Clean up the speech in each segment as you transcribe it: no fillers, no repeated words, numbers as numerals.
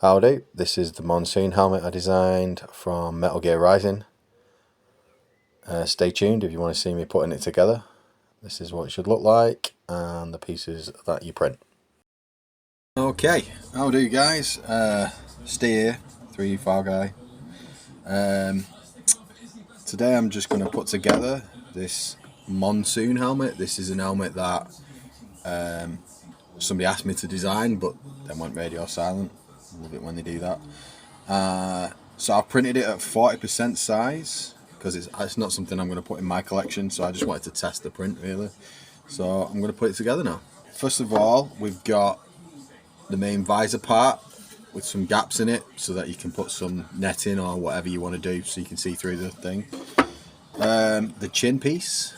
Howdy, this is the Monsoon helmet I designed from Metal Gear Rising. Stay tuned if you want to see me putting it together. This is what it should look like and the pieces that you print. Okay, how do you guys? Stay here, 3 Far Guy. Today I'm just going to put together this Monsoon helmet. This is an helmet that somebody asked me to design but then went radio silent. Love it when they do that. So I've printed it at 40% size because it's not something I'm going to put in my collection, so I just wanted to test the print really. So I'm going to put it together now. First of all, we've got the main visor part with some gaps in it so that you can put some netting or whatever you want to do so you can see through the thing. The chin piece,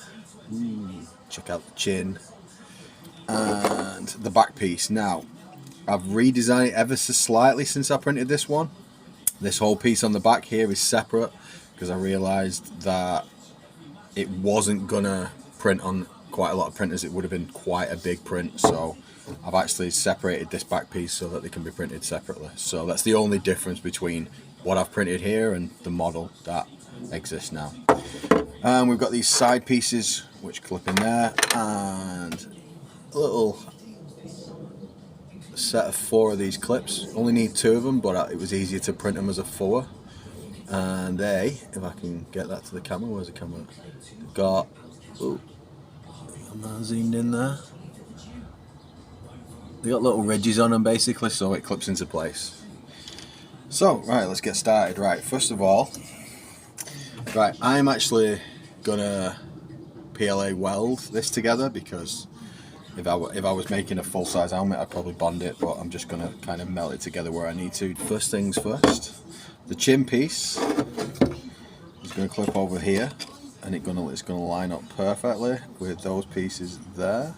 check out the chin, and the back piece. Now I've redesigned it ever so slightly since I printed this one. This whole piece on the back here is separate because I realised that it wasn't gonna print on quite a lot of printers. It would have been quite a big print, so I've actually separated this back piece so that they can be printed separately. So that's the only difference between what I've printed here and the model that exists now. And we've got these side pieces which clip in there, and a little set of 4 of these clips. Only need 2 of them, but it was easier to print them as a 4. And they, if I can get that to the camera, where's the camera? They've got, I'm not zoomed in there. They got little ridges on them basically, so it clips into place. So, right, let's get started. Right, first of all, right, I'm actually gonna PLA weld this together because if I was making a full-size helmet, I'd probably bond it, but I'm just gonna kind of melt it together where I need to. First things first, the chin piece is gonna clip over here, and it's gonna line up perfectly with those pieces there.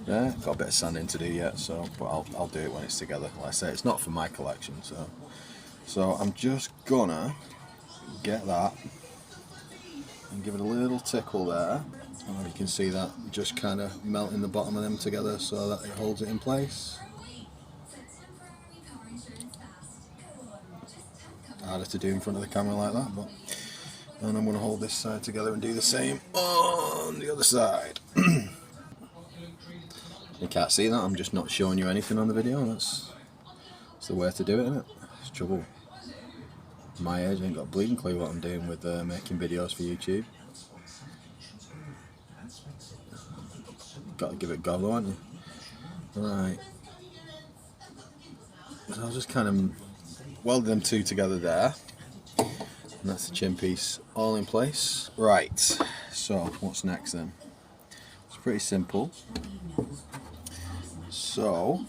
Yeah, got a bit of sanding to do yet, so but I'll do it when it's together. Like I say, it's not for my collection, so I'm just gonna get that and give it a little tickle there. And you can see that just kind of melting the bottom of them together so that it holds it in place. Harder to do in front of the camera like that, but then I'm going to hold this side together and do the same on the other side. You can't see that, I'm just not showing you anything on the video. That's the way to do it, isn't it? It's trouble. At my age, I ain't got a bleeding clue what I'm doing with making videos for YouTube. Got to give it a go though, haven't you? Right. So I'll just kind of weld them 2 together there. And that's the chin piece all in place. Right, so what's next then? It's pretty simple. So,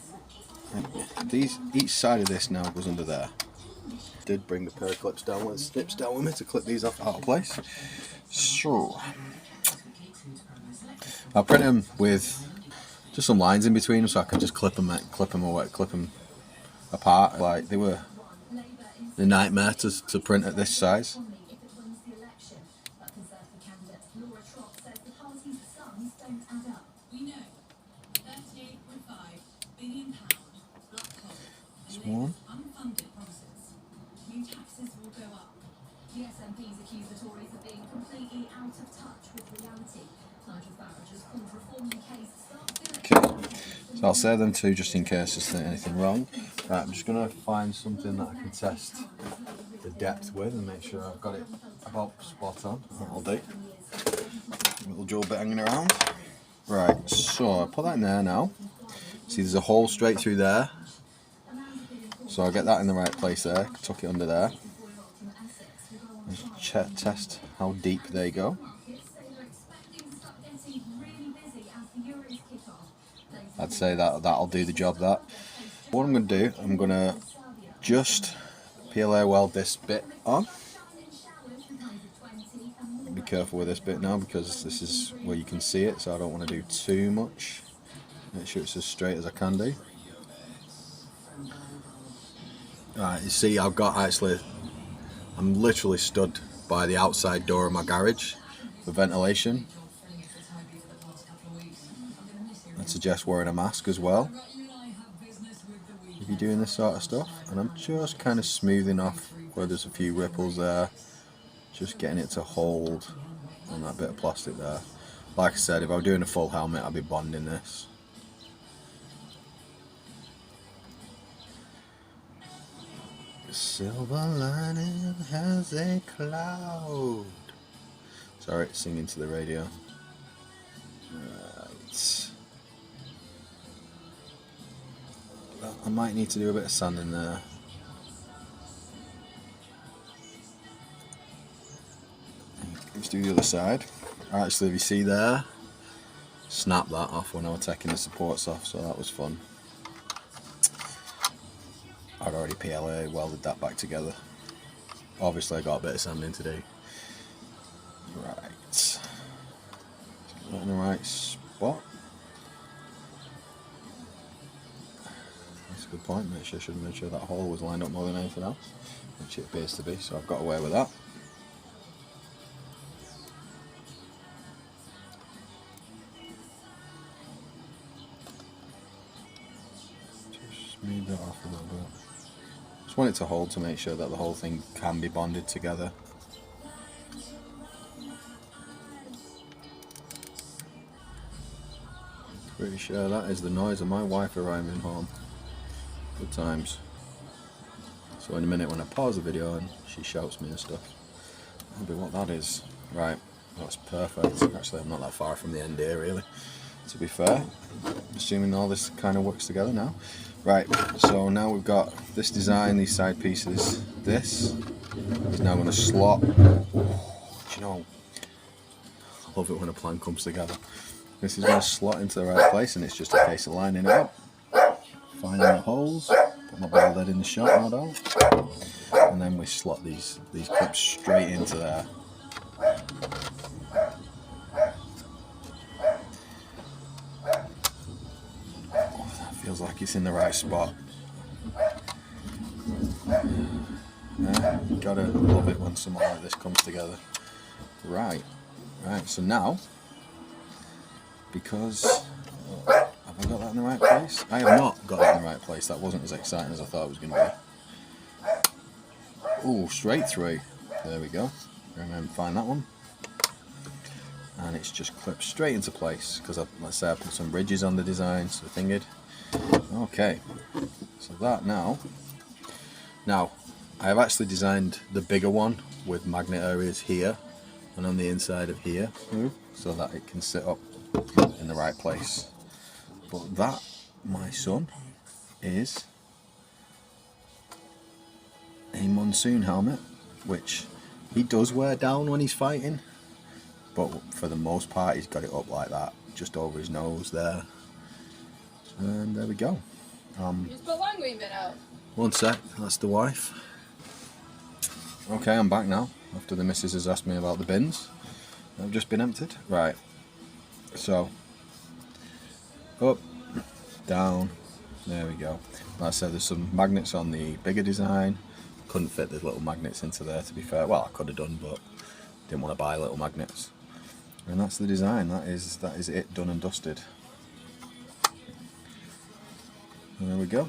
each side of this now goes under there. Did bring the pair of clips down with snips down with me to clip these off out of place. So I'll print them with just some lines in between them so I can just clip them apart. Like they were the nightmare to print at this size. This one. Okay, so I'll save them 2 just in case there's anything wrong. Right, I'm just going to find something that I can test the depth with and make sure I've got it about spot on. That'll do. A little drill bit hanging around. Right, so I put that in there now. See, there's a hole straight through there. So I'll get that in the right place there, tuck it under there. Just test how deep they go. I'd say that'll do the job. That. What I'm going to do, I'm going to just PLA weld this bit on. Be careful with this bit now because this is where you can see it, so I don't want to do too much. Make sure it's as straight as I can do. Right, you see I'm literally stood by the outside door of my garage for ventilation. I'd suggest wearing a mask as well. be doing this sort of stuff, and I'm just kind of smoothing off where there's a few ripples there, just getting it to hold on that bit of plastic there. Like I said, if I were doing a full helmet, I'd be bonding this. Silver lining has a cloud. Sorry, it's singing to the radio. Right. I might need to do a bit of sanding there. Let's do the other side. Actually, if you see there, snap that off when I was taking the supports off, so that was fun. I'd already PLA welded that back together. Obviously I got a bit of sanding to do. Right. Let's get that in the right spot. That's a good point. I should have made sure that hole was lined up more than anything else, which it appears to be, so I've got away with that. Just smooth that off a little bit. Just want it to hold to make sure that the whole thing can be bonded together. Pretty sure that is the noise of my wife arriving home. Good times. So in a minute when I pause the video and she shouts me and stuff, that'll be what that is. Right, that's perfect. Actually, I'm not that far from the end here really, to be fair. Assuming all this kind of works together now. Right, so now we've got this design, these side pieces. This is now going to slot. Do you know, I love it when a plan comes together. This is going to slot into the right place, and it's just a case of lining it up, finding the holes, put my ball head in the shot, no doubt, and then we slot these clips straight into there. Feels like it's in the right spot. Yeah, gotta love it when something like this comes together. Right, so now, because, have I got that in the right place? I have not got it in the right place. That wasn't as exciting as I thought it was going to be. Ooh, straight through. There we go. Remember, find that one. And it's just clipped straight into place, because let's say I put some ridges on the design, so fingered. Okay, so that now I have actually designed the bigger one with magnet areas here and on the inside of here, so that it can sit up in the right place. But that, my son, is a Monsoon helmet, which he does wear down when he's fighting, but for the most part he's got it up like that, just over his nose there. And there we go. Just put long green bit out. One sec, that's the wife. Okay, I'm back now, after the missus has asked me about the bins. They've just been emptied. Right, so, up, down, there we go. Like I said, there's some magnets on the bigger design. Couldn't fit the little magnets into there, to be fair. Well, I could have done, but didn't want to buy little magnets. And that's the design, that is it, done and dusted. And there we go.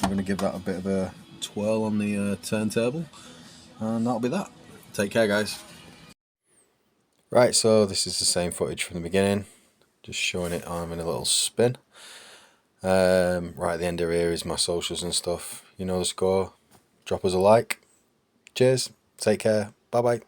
I'm going to give that a bit of a twirl on the turntable, and that'll be that. Take care, guys. Right, so this is the same footage from the beginning, just showing it on in a little spin. Right at the end of here is my socials and stuff. You know the score. Drop us a like. Cheers. Take care. Bye bye.